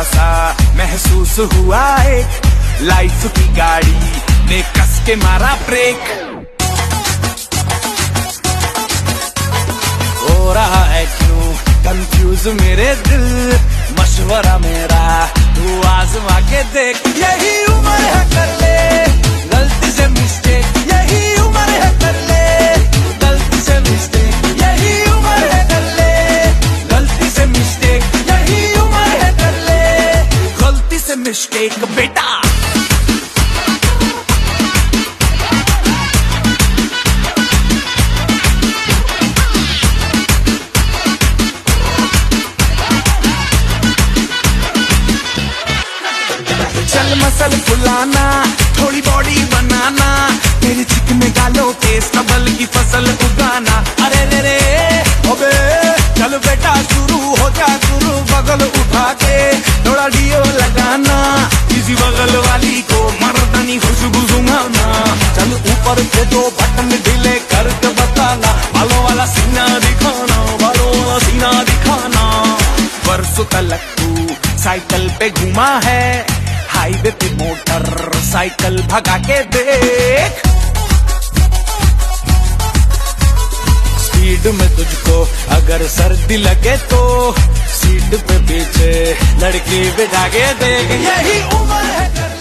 सा महसूस हुआ एक, लाइफ की गाड़ी ने कस के मारा ब्रेक। हो रहा है क्यों कंफ्यूज मेरे दिल, मशवरा मेरा तू आजमा के देख। यही उम्र है कर ले गलती से मिस्टेक, यही उम्र है कर ले गलती से मिस्टेक, यही उम्र है कर ले गलती से मिस्टेक, यही उम्र है कर ले गलती से मिस्टेक बेटा। चल मसल फुलाना, थोड़ी बॉडी बनाना, तेरे चिकने गालों पे सबल की फसल उगाना। अरे रे रे अबे चल बेटा शुरू हो जा शुरू, बगल उठा के थोड़ा डियो लगाना, किसी बगल वाली को मर्दानी खुशबू सुंघाना। चल ऊपर से दो बटन ढीले करके बताना, बालों वाला सीना दिखाना, बालों वाला सीना दिखाना। बरसों तक तू साइकिल पे घुमा है, हाईवे पे मोटर साइकिल भगा के देख। स्पीड में तुझको अगर सर्दी लगे तो सीट पे पीछे लड़की बिठा के देख। यही उम्र है।